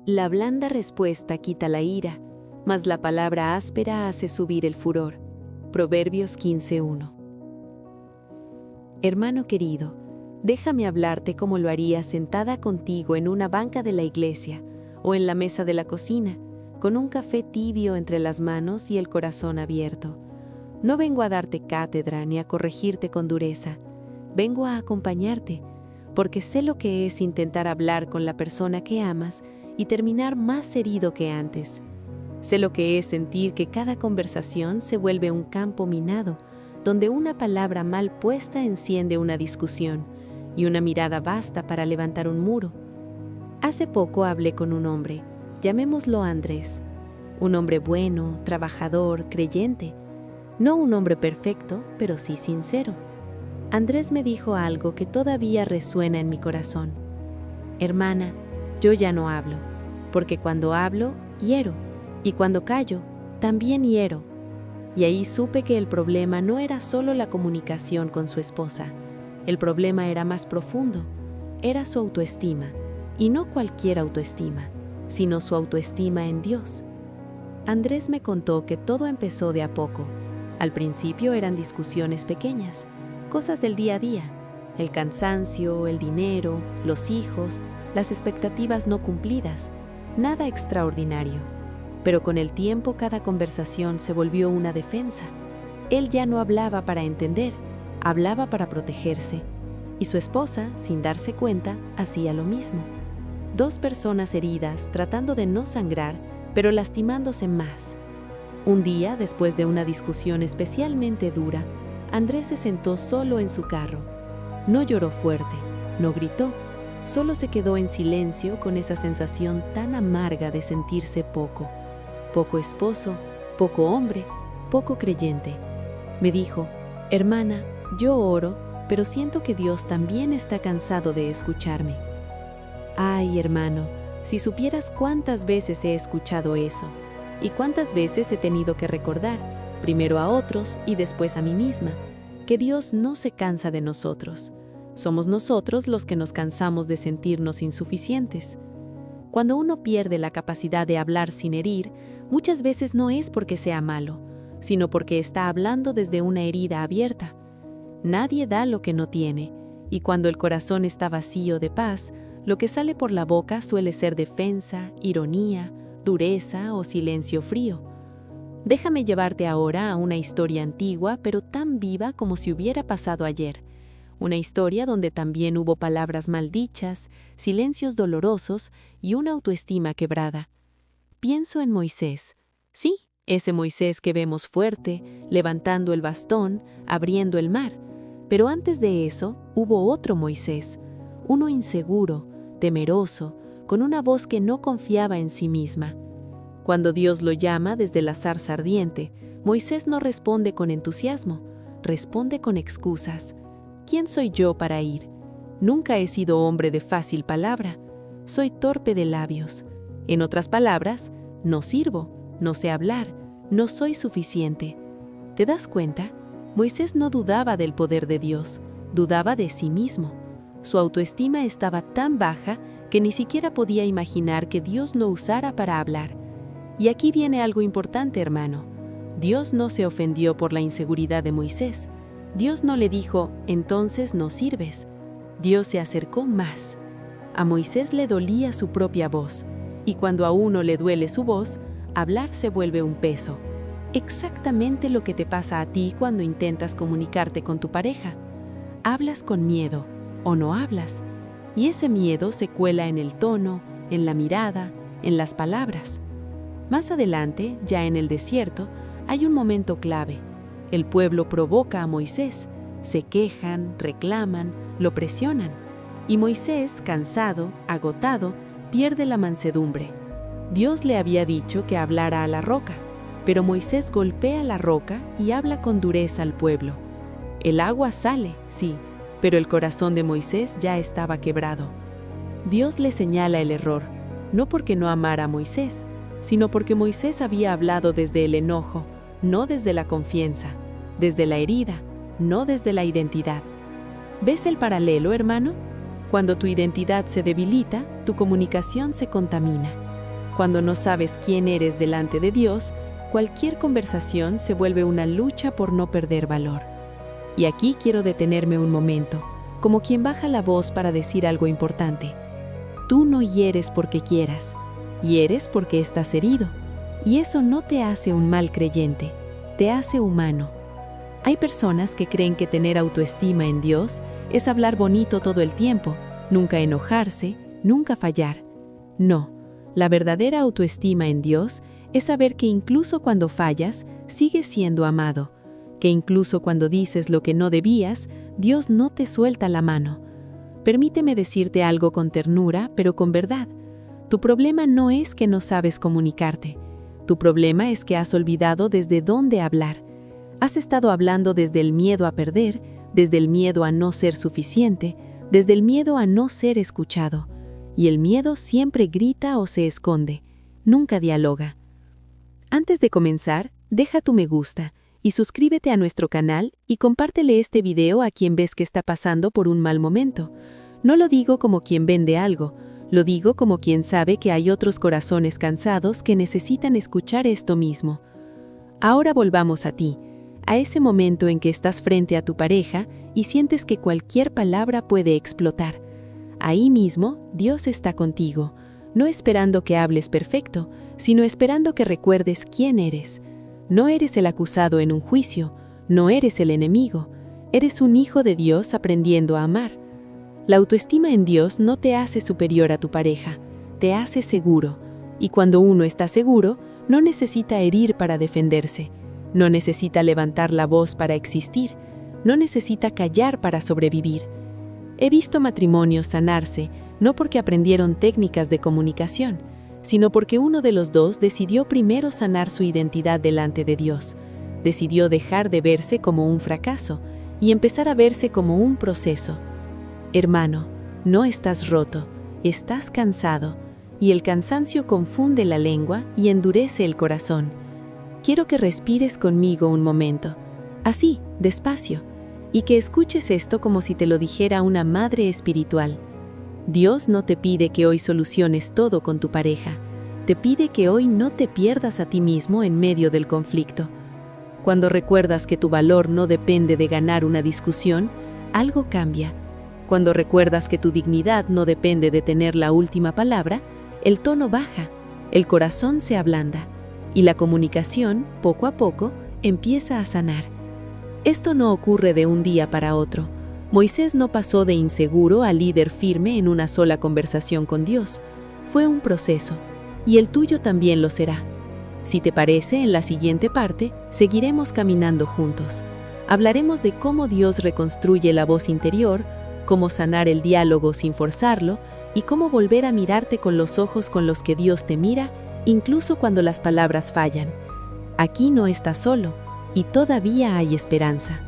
La blanda respuesta quita la ira, mas la palabra áspera hace subir el furor. Proverbios 15:1. Hermano querido, déjame hablarte como lo haría sentada contigo en una banca de la iglesia o en la mesa de la cocina, con un café tibio entre las manos y el corazón abierto. No vengo a darte cátedra ni a corregirte con dureza. Vengo a acompañarte, porque sé lo que es intentar hablar con la persona que amas y terminar más herido que antes. Sé lo que es sentir que cada conversación se vuelve un campo minado, donde una palabra mal puesta enciende una discusión y una mirada basta para levantar un muro. Hace poco hablé con un hombre, llamémoslo Andrés, un hombre bueno, trabajador, creyente. No un hombre perfecto, pero sí sincero. Andrés me dijo algo que todavía resuena en mi corazón. Hermana, yo ya no hablo, porque cuando hablo, hiero, y cuando callo, también hiero. Y ahí supe que el problema no era solo la comunicación con su esposa. El problema era más profundo, era su autoestima, y no cualquier autoestima, sino su autoestima en Dios. Andrés me contó que todo empezó de a poco. Al principio eran discusiones pequeñas, cosas del día a día, el cansancio, el dinero, los hijos, las expectativas no cumplidas, nada extraordinario. Pero con el tiempo cada conversación se volvió una defensa. Él ya no hablaba para entender, hablaba para protegerse. Y su esposa, sin darse cuenta, hacía lo mismo. Dos personas heridas tratando de no sangrar, pero lastimándose más. Un día, después de una discusión especialmente dura, Andrés se sentó solo en su carro. No lloró fuerte, no gritó, solo se quedó en silencio con esa sensación tan amarga de sentirse poco. Poco esposo, poco hombre, poco creyente. Me dijo, hermana, yo oro, pero siento que Dios también está cansado de escucharme. Ay, hermano, si supieras cuántas veces he escuchado eso, y cuántas veces he tenido que recordar, primero a otros y después a mí misma, que Dios no se cansa de nosotros. Somos nosotros los que nos cansamos de sentirnos insuficientes. Cuando uno pierde la capacidad de hablar sin herir, muchas veces no es porque sea malo, sino porque está hablando desde una herida abierta. Nadie da lo que no tiene, y cuando el corazón está vacío de paz, lo que sale por la boca suele ser defensa, ironía, dureza o silencio frío. Déjame llevarte ahora a una historia antigua, pero tan viva como si hubiera pasado ayer. Una historia donde también hubo palabras maldichas, silencios dolorosos y una autoestima quebrada. Pienso en Moisés. Sí, ese Moisés que vemos fuerte, levantando el bastón, abriendo el mar. Pero antes de eso, hubo otro Moisés, uno inseguro, temeroso, con una voz que no confiaba en sí misma. Cuando Dios lo llama desde la zarza ardiente, Moisés no responde con entusiasmo, responde con excusas. ¿Quién soy yo para ir? Nunca he sido hombre de fácil palabra. Soy torpe de labios. En otras palabras, no sirvo, no sé hablar, no soy suficiente. ¿Te das cuenta? Moisés no dudaba del poder de Dios, dudaba de sí mismo. Su autoestima estaba tan baja que ni siquiera podía imaginar que Dios lo usara para hablar. Y aquí viene algo importante, hermano. Dios no se ofendió por la inseguridad de Moisés. Dios no le dijo, entonces no sirves. Dios se acercó más. A Moisés le dolía su propia voz, y cuando a uno le duele su voz, hablar se vuelve un peso. Exactamente lo que te pasa a ti cuando intentas comunicarte con tu pareja. Hablas con miedo, o no hablas, y ese miedo se cuela en el tono, en la mirada, en las palabras. Más adelante, ya en el desierto, hay un momento clave. El pueblo provoca a Moisés, se quejan, reclaman, lo presionan, y Moisés, cansado, agotado, pierde la mansedumbre. Dios le había dicho que hablara a la roca, pero Moisés golpea la roca y habla con dureza al pueblo. El agua sale, sí, pero el corazón de Moisés ya estaba quebrado. Dios le señala el error, no porque no amara a Moisés, sino porque Moisés había hablado desde el enojo, no desde la confianza, desde la herida, no desde la identidad. ¿Ves el paralelo, hermano? Cuando tu identidad se debilita, tu comunicación se contamina. Cuando no sabes quién eres delante de Dios, cualquier conversación se vuelve una lucha por no perder valor. Y aquí quiero detenerme un momento, como quien baja la voz para decir algo importante. Tú no hieres porque quieras, hieres porque estás herido. Y eso no te hace un mal creyente, te hace humano. Hay personas que creen que tener autoestima en Dios es hablar bonito todo el tiempo, nunca enojarse, nunca fallar. No, la verdadera autoestima en Dios es saber que incluso cuando fallas, sigues siendo amado, que incluso cuando dices lo que no debías, Dios no te suelta la mano. Permíteme decirte algo con ternura, pero con verdad. Tu problema no es que no sabes comunicarte. Tu problema es que has olvidado desde dónde hablar. Has estado hablando desde el miedo a perder, desde el miedo a no ser suficiente, desde el miedo a no ser escuchado. Y el miedo siempre grita o se esconde, nunca dialoga. Antes de comenzar, deja tu me gusta y suscríbete a nuestro canal y compártele este video a quien ves que está pasando por un mal momento. No lo digo como quien vende algo, lo digo como quien sabe que hay otros corazones cansados que necesitan escuchar esto mismo. Ahora volvamos a ti, a ese momento en que estás frente a tu pareja y sientes que cualquier palabra puede explotar. Ahí mismo, Dios está contigo, no esperando que hables perfecto, sino esperando que recuerdes quién eres. No eres el acusado en un juicio, no eres el enemigo, eres un hijo de Dios aprendiendo a amar. La autoestima en Dios no te hace superior a tu pareja, te hace seguro, y cuando uno está seguro, no necesita herir para defenderse, no necesita levantar la voz para existir, no necesita callar para sobrevivir. He visto matrimonios sanarse, no porque aprendieron técnicas de comunicación, sino porque uno de los dos decidió primero sanar su identidad delante de Dios, decidió dejar de verse como un fracaso y empezar a verse como un proceso. Hermano, no estás roto, estás cansado, y el cansancio confunde la lengua y endurece el corazón. Quiero que respires conmigo un momento, así, despacio, y que escuches esto como si te lo dijera una madre espiritual. Dios no te pide que hoy soluciones todo con tu pareja, te pide que hoy no te pierdas a ti mismo en medio del conflicto. Cuando recuerdas que tu valor no depende de ganar una discusión, algo cambia. Cuando recuerdas que tu dignidad no depende de tener la última palabra, el tono baja, el corazón se ablanda, y la comunicación, poco a poco, empieza a sanar. Esto no ocurre de un día para otro. Moisés no pasó de inseguro a líder firme en una sola conversación con Dios. Fue un proceso, y el tuyo también lo será. Si te parece, en la siguiente parte, seguiremos caminando juntos. Hablaremos de cómo Dios reconstruye la voz interior, cómo sanar el diálogo sin forzarlo, y cómo volver a mirarte con los ojos con los que Dios te mira, incluso cuando las palabras fallan. Aquí no estás solo, y todavía hay esperanza.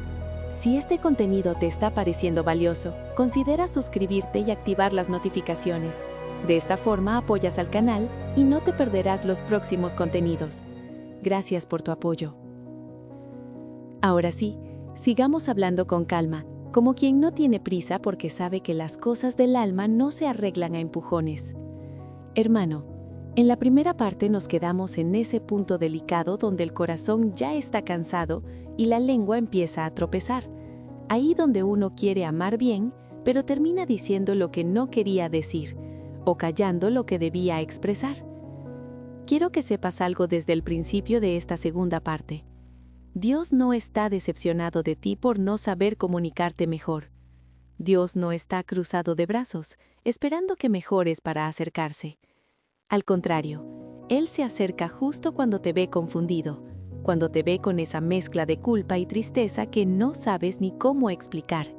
Si este contenido te está pareciendo valioso, considera suscribirte y activar las notificaciones. De esta forma apoyas al canal y no te perderás los próximos contenidos. Gracias por tu apoyo. Ahora sí, sigamos hablando con calma, como quien no tiene prisa porque sabe que las cosas del alma no se arreglan a empujones. Hermano, en la primera parte nos quedamos en ese punto delicado donde el corazón ya está cansado y la lengua empieza a tropezar. Ahí donde uno quiere amar bien, pero termina diciendo lo que no quería decir, o callando lo que debía expresar. Quiero que sepas algo desde el principio de esta segunda parte. Dios no está decepcionado de ti por no saber comunicarte mejor. Dios no está cruzado de brazos, esperando que mejores para acercarse. Al contrario, Él se acerca justo cuando te ve confundido, cuando te ve con esa mezcla de culpa y tristeza que no sabes ni cómo explicar.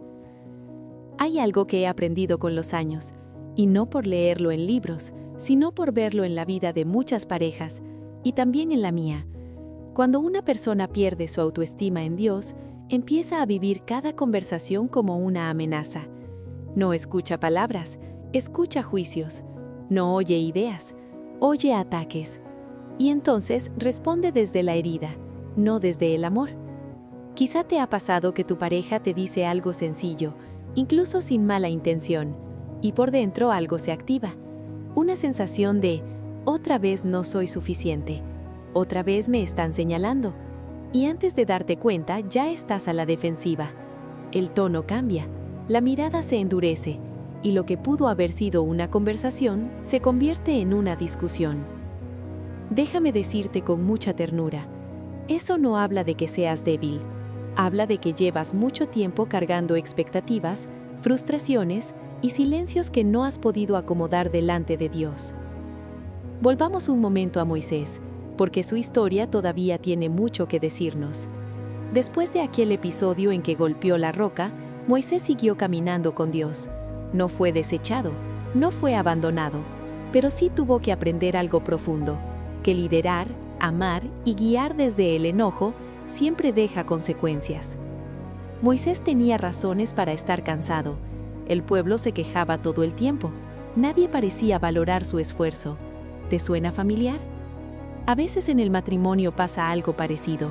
Hay algo que he aprendido con los años, y no por leerlo en libros, sino por verlo en la vida de muchas parejas, y también en la mía. Cuando una persona pierde su autoestima en Dios, empieza a vivir cada conversación como una amenaza. No escucha palabras, escucha juicios. No oye ideas, oye ataques. Y entonces responde desde la herida, no desde el amor. Quizá te ha pasado que tu pareja te dice algo sencillo, incluso sin mala intención, y por dentro algo se activa. Una sensación de, Otra vez no soy suficiente. Otra vez me están señalando. Y antes de darte cuenta, ya estás a la defensiva. El tono cambia, la mirada se endurece, y lo que pudo haber sido una conversación se convierte en una discusión. Déjame decirte con mucha ternura, eso no habla de que seas débil, habla de que llevas mucho tiempo cargando expectativas, frustraciones y silencios que no has podido acomodar delante de Dios. Volvamos un momento a Moisés, porque su historia todavía tiene mucho que decirnos. Después de aquel episodio en que golpeó la roca, Moisés siguió caminando con Dios. No fue desechado, no fue abandonado, pero sí tuvo que aprender algo profundo, que liderar, amar y guiar desde el enojo siempre deja consecuencias. Moisés tenía razones para estar cansado. El pueblo se quejaba todo el tiempo. Nadie parecía valorar su esfuerzo. ¿Te suena familiar? A veces en el matrimonio pasa algo parecido.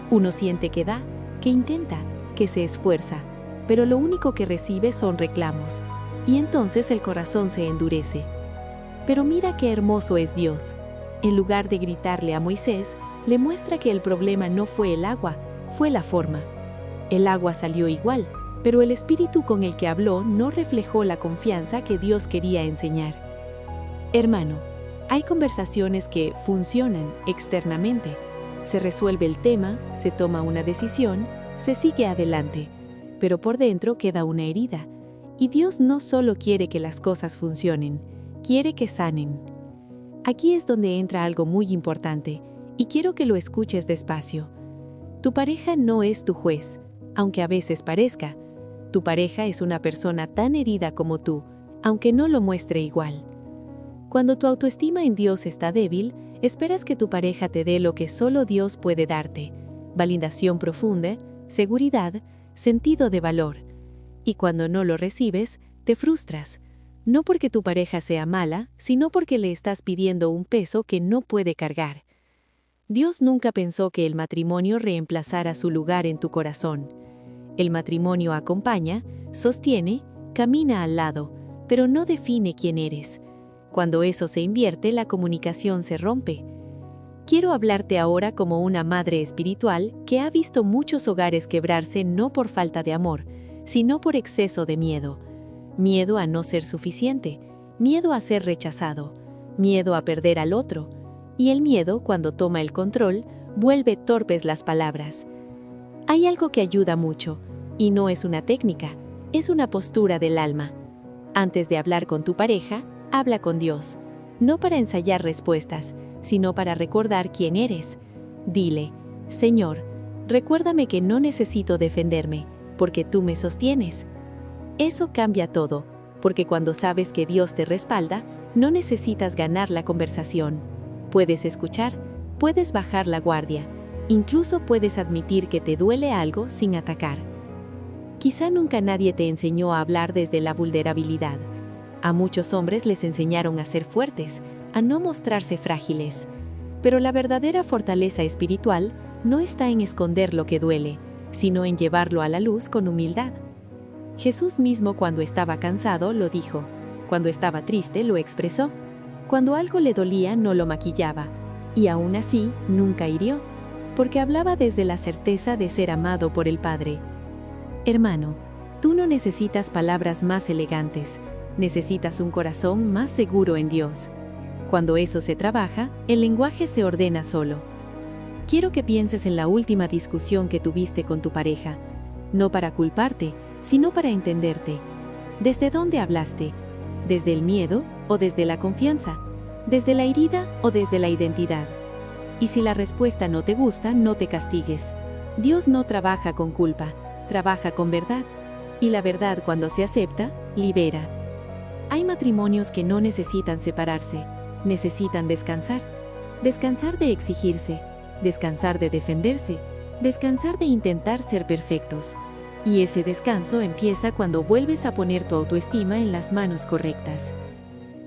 Uno siente que da, que intenta, que se esfuerza, pero lo único que recibe son reclamos, y entonces el corazón se endurece. Pero mira qué hermoso es Dios. En lugar de gritarle a Moisés, le muestra que el problema no fue el agua, fue la forma. El agua salió igual, pero el espíritu con el que habló no reflejó la confianza que Dios quería enseñar. Hermano, hay conversaciones que funcionan externamente. Se resuelve el tema, se toma una decisión, se sigue adelante, pero por dentro queda una herida. Y Dios no solo quiere que las cosas funcionen, quiere que sanen. Aquí es donde entra algo muy importante, y quiero que lo escuches despacio. Tu pareja no es tu juez, aunque a veces parezca. Tu pareja es una persona tan herida como tú, aunque no lo muestre igual. Cuando tu autoestima en Dios está débil, esperas que tu pareja te dé lo que solo Dios puede darte: validación profunda, seguridad, sentido de valor. Y cuando no lo recibes, te frustras, no porque tu pareja sea mala, sino porque le estás pidiendo un peso que no puede cargar. Dios nunca pensó que el matrimonio reemplazara su lugar en tu corazón. El matrimonio acompaña, sostiene, camina al lado, pero no define quién eres. Cuando eso se invierte, la comunicación se rompe. Quiero hablarte ahora como una madre espiritual que ha visto muchos hogares quebrarse no por falta de amor, sino por exceso de miedo. Miedo a no ser suficiente, miedo a ser rechazado, miedo a perder al otro. Y el miedo, cuando toma el control, vuelve torpes las palabras. Hay algo que ayuda mucho, y no es una técnica, es una postura del alma. Antes de hablar con tu pareja, habla con Dios, no para ensayar respuestas, sino para recordar quién eres. Dile: Señor, recuérdame que no necesito defenderme, porque tú me sostienes. Eso cambia todo, porque cuando sabes que Dios te respalda, no necesitas ganar la conversación. Puedes escuchar, puedes bajar la guardia, incluso puedes admitir que te duele algo sin atacar. Quizá nunca nadie te enseñó a hablar desde la vulnerabilidad. A muchos hombres les enseñaron a ser fuertes, a no mostrarse frágiles. Pero la verdadera fortaleza espiritual no está en esconder lo que duele, sino en llevarlo a la luz con humildad. Jesús mismo, cuando estaba cansado, lo dijo. Cuando estaba triste, lo expresó. Cuando algo le dolía, no lo maquillaba. Y aún así, nunca hirió, porque hablaba desde la certeza de ser amado por el Padre. Hermano, tú no necesitas palabras más elegantes. Necesitas un corazón más seguro en Dios. Cuando eso se trabaja, el lenguaje se ordena solo. Quiero que pienses en la última discusión que tuviste con tu pareja, no para culparte, sino para entenderte. ¿Desde dónde hablaste? ¿Desde el miedo o desde la confianza? ¿Desde la herida o desde la identidad? Y si la respuesta no te gusta, no te castigues. Dios no trabaja con culpa, trabaja con verdad. Y la verdad, cuando se acepta, libera. Hay matrimonios que no necesitan separarse, necesitan descansar. Descansar de exigirse, descansar de defenderse, descansar de intentar ser perfectos. Y ese descanso empieza cuando vuelves a poner tu autoestima en las manos correctas.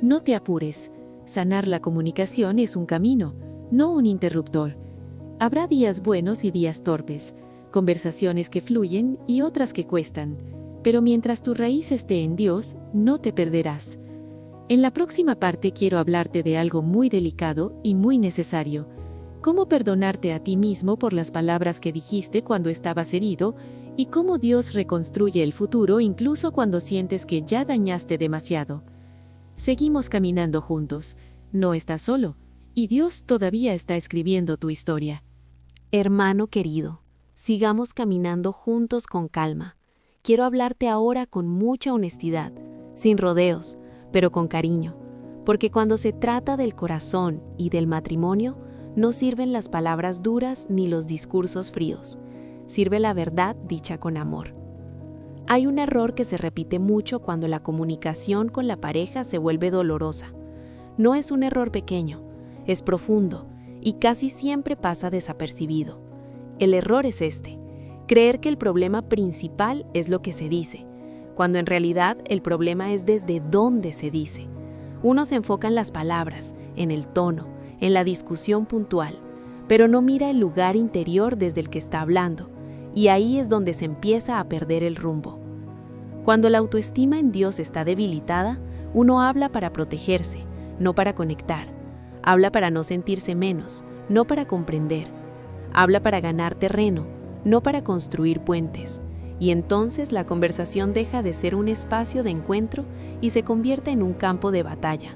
No te apures. Sanar la comunicación es un camino, no un interruptor. Habrá días buenos y días torpes, conversaciones que fluyen y otras que cuestan. Pero mientras tu raíz esté en Dios, no te perderás. En la próxima parte quiero hablarte de algo muy delicado y muy necesario: cómo perdonarte a ti mismo por las palabras que dijiste cuando estabas herido y cómo Dios reconstruye el futuro incluso cuando sientes que ya dañaste demasiado. Seguimos caminando juntos, no estás solo, y Dios todavía está escribiendo tu historia. Hermano querido, sigamos caminando juntos con calma. Quiero hablarte ahora con mucha honestidad, sin rodeos, pero con cariño, porque cuando se trata del corazón y del matrimonio, no sirven las palabras duras ni los discursos fríos. Sirve la verdad dicha con amor. Hay un error que se repite mucho cuando la comunicación con la pareja se vuelve dolorosa. No es un error pequeño, es profundo y casi siempre pasa desapercibido. El error es este: creer que el problema principal es lo que se dice, cuando en realidad el problema es desde dónde se dice. Uno se enfoca en las palabras, en el tono, en la discusión puntual, pero no mira el lugar interior desde el que está hablando, y ahí es donde se empieza a perder el rumbo. Cuando la autoestima en Dios está debilitada, uno habla para protegerse, no para conectar. Habla para no sentirse menos, no para comprender. Habla para ganar terreno, no para construir puentes. Y entonces la conversación deja de ser un espacio de encuentro y se convierte en un campo de batalla,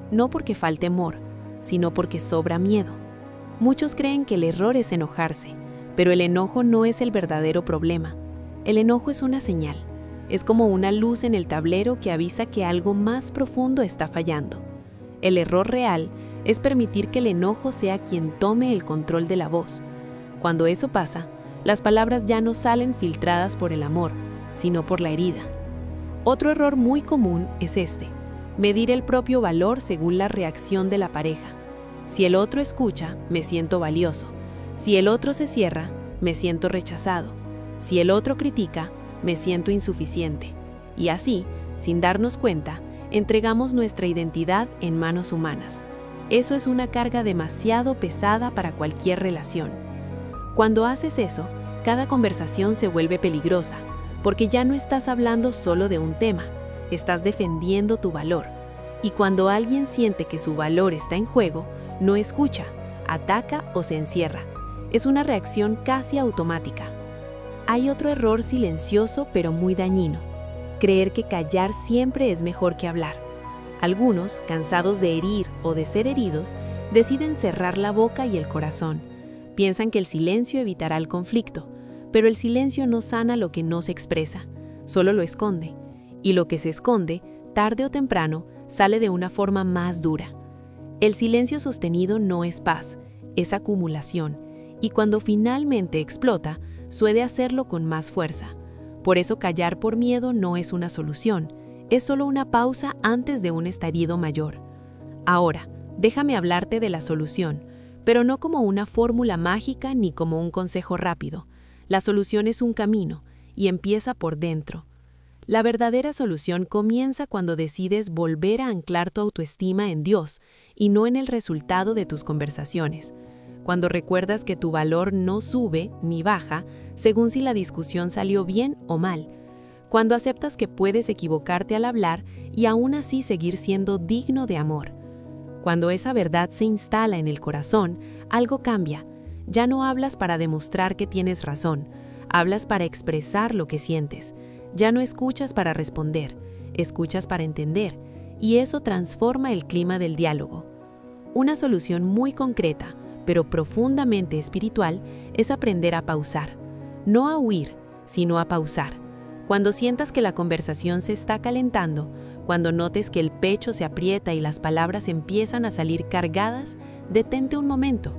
no porque falte amor, sino porque sobra miedo. Muchos creen que el error es enojarse, pero el enojo no es el verdadero problema. El enojo es una señal, es como una luz en el tablero que avisa que algo más profundo está fallando. El error real es permitir que el enojo sea quien tome el control de la voz. Cuando eso pasa, las palabras ya no salen filtradas por el amor, sino por la herida. Otro error muy común es este: medir el propio valor según la reacción de la pareja. Si el otro escucha, me siento valioso. Si el otro se cierra, me siento rechazado. Si el otro critica, me siento insuficiente. Y así, sin darnos cuenta, entregamos nuestra identidad en manos humanas. Eso es una carga demasiado pesada para cualquier relación. Cuando haces eso, cada conversación se vuelve peligrosa, porque ya no estás hablando solo de un tema, estás defendiendo tu valor. Y cuando alguien siente que su valor está en juego, no escucha, ataca o se encierra. Es una reacción casi automática. Hay otro error silencioso pero muy dañino: creer que callar siempre es mejor que hablar. Algunos, cansados de herir o de ser heridos, deciden cerrar la boca y el corazón. Piensan que el silencio evitará el conflicto, pero el silencio no sana lo que no se expresa, solo lo esconde. Y lo que se esconde, tarde o temprano, sale de una forma más dura. El silencio sostenido no es paz, es acumulación, y cuando finalmente explota, suele hacerlo con más fuerza. Por eso callar por miedo no es una solución, es solo una pausa antes de un estallido mayor. Ahora, déjame hablarte de la solución, pero no como una fórmula mágica ni como un consejo rápido. La solución es un camino y empieza por dentro. La verdadera solución comienza cuando decides volver a anclar tu autoestima en Dios y no en el resultado de tus conversaciones. Cuando recuerdas que tu valor no sube ni baja según si la discusión salió bien o mal. Cuando aceptas que puedes equivocarte al hablar y aún así seguir siendo digno de amor. Cuando esa verdad se instala en el corazón, algo cambia. Ya no hablas para demostrar que tienes razón, hablas para expresar lo que sientes. Ya no escuchas para responder, escuchas para entender, y eso transforma el clima del diálogo. Una solución muy concreta, pero profundamente espiritual, es aprender a pausar. No a huir, sino a pausar. Cuando sientas que la conversación se está calentando, cuando notes que el pecho se aprieta y las palabras empiezan a salir cargadas, detente un momento,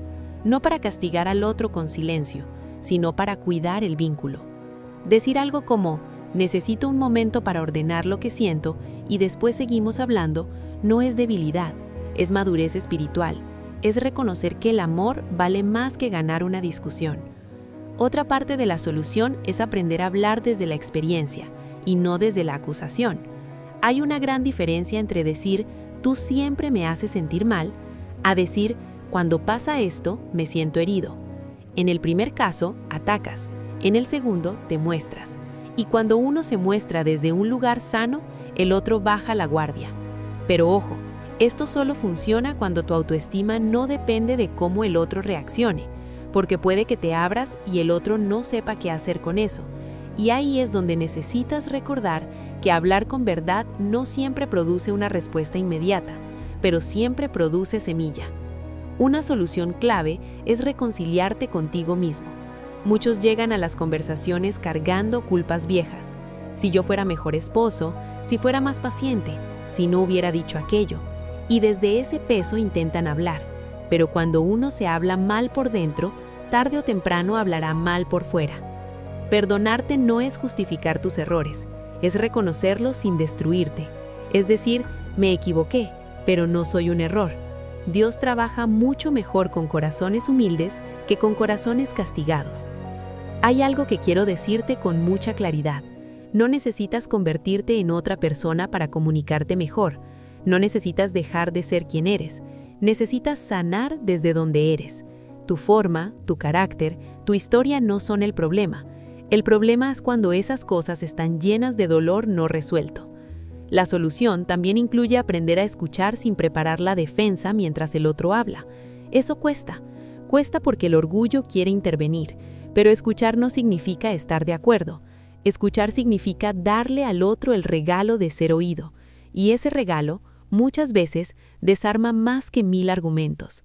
no para castigar al otro con silencio, sino para cuidar el vínculo. Decir algo como: necesito un momento para ordenar lo que siento y después seguimos hablando, no es debilidad, es madurez espiritual, es reconocer que el amor vale más que ganar una discusión. Otra parte de la solución es aprender a hablar desde la experiencia y no desde la acusación. Hay una gran diferencia entre decir, tú siempre me haces sentir mal, a decir, cuando pasa esto, me siento herido. En el primer caso, atacas, en el segundo, te muestras. Y cuando uno se muestra desde un lugar sano, el otro baja la guardia. Pero ojo, esto solo funciona cuando tu autoestima no depende de cómo el otro reaccione, porque puede que te abras y el otro no sepa qué hacer con eso. Y ahí es donde necesitas recordar que hablar con verdad no siempre produce una respuesta inmediata, pero siempre produce semilla. Una solución clave es reconciliarte contigo mismo. Muchos llegan a las conversaciones cargando culpas viejas. Si yo fuera mejor esposo, si fuera más paciente, si no hubiera dicho aquello. Y desde ese peso intentan hablar, pero cuando uno se habla mal por dentro, tarde o temprano hablará mal por fuera. Perdonarte no es justificar tus errores, es reconocerlos sin destruirte. Es decir, me equivoqué, pero no soy un error. Dios trabaja mucho mejor con corazones humildes que con corazones castigados. Hay algo que quiero decirte con mucha claridad. No necesitas convertirte en otra persona para comunicarte mejor. No necesitas dejar de ser quien eres. Necesitas sanar desde donde eres. Tu forma, tu carácter, tu historia no son el problema. El problema es cuando esas cosas están llenas de dolor no resuelto. La solución también incluye aprender a escuchar sin preparar la defensa mientras el otro habla. Eso cuesta. Cuesta porque el orgullo quiere intervenir, pero escuchar no significa estar de acuerdo. Escuchar significa darle al otro el regalo de ser oído. Y ese regalo, muchas veces, desarma más que 1000 argumentos.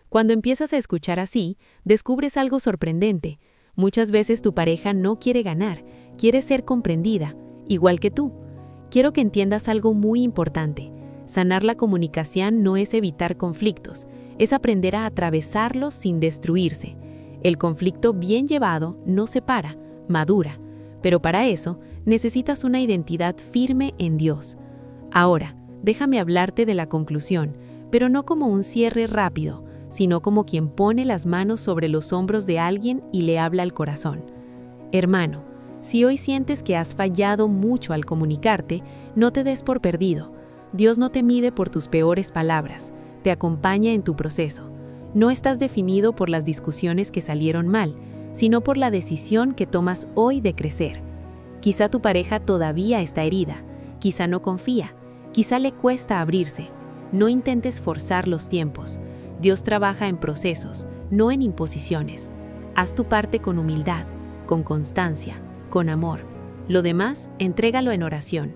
Cuando empiezas a escuchar así, descubres algo sorprendente. Muchas veces tu pareja no quiere ganar, quiere ser comprendida, igual que tú. Quiero que entiendas algo muy importante. Sanar la comunicación no es evitar conflictos, es aprender a atravesarlos sin destruirse. El conflicto bien llevado no separa, madura, pero para eso necesitas una identidad firme en Dios. Ahora, déjame hablarte de la conclusión, pero no como un cierre rápido, sino como quien pone las manos sobre los hombros de alguien y le habla al corazón. Hermano, si hoy sientes que has fallado mucho al comunicarte, no te des por perdido. Dios no te mide por tus peores palabras, te acompaña en tu proceso. No estás definido por las discusiones que salieron mal, sino por la decisión que tomas hoy de crecer. Quizá tu pareja todavía está herida, quizá no confía, quizá le cuesta abrirse. No intentes forzar los tiempos. Dios trabaja en procesos, no en imposiciones. Haz tu parte con humildad, con constancia, con amor. Lo demás, entrégalo en oración.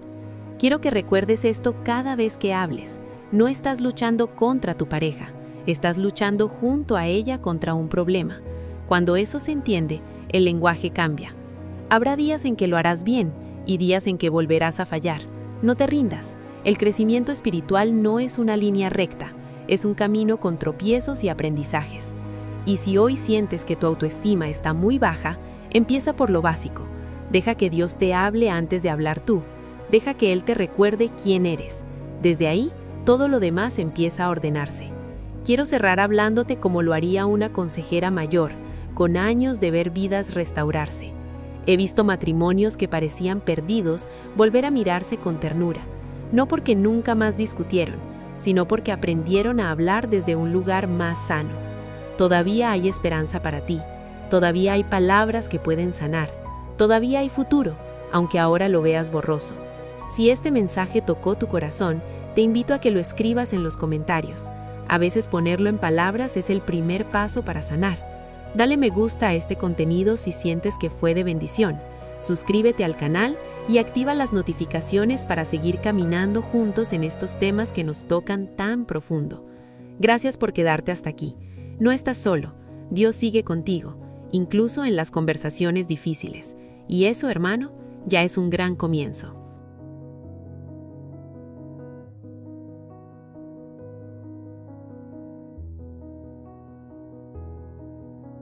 Quiero que recuerdes esto cada vez que hables. No estás luchando contra tu pareja, estás luchando junto a ella contra un problema. Cuando eso se entiende, el lenguaje cambia. Habrá días en que lo harás bien y días en que volverás a fallar. No te rindas. El crecimiento espiritual no es una línea recta, es un camino con tropiezos y aprendizajes. Y si hoy sientes que tu autoestima está muy baja, empieza por lo básico. Deja que Dios te hable antes de hablar tú. Deja que Él te recuerde quién eres. Desde ahí, todo lo demás empieza a ordenarse. Quiero cerrar hablándote como lo haría una consejera mayor, con años de ver vidas restaurarse. He visto matrimonios que parecían perdidos volver a mirarse con ternura, no porque nunca más discutieron, sino porque aprendieron a hablar desde un lugar más sano. Todavía hay esperanza para ti, todavía hay palabras que pueden sanar, todavía hay futuro, aunque ahora lo veas borroso. Si este mensaje tocó tu corazón, te invito a que lo escribas en los comentarios. A veces ponerlo en palabras es el primer paso para sanar. Dale me gusta a este contenido si sientes que fue de bendición. Suscríbete al canal y activa las notificaciones para seguir caminando juntos en estos temas que nos tocan tan profundo. Gracias por quedarte hasta aquí. No estás solo. Dios sigue contigo, incluso en las conversaciones difíciles. Y eso, hermano, ya es un gran comienzo.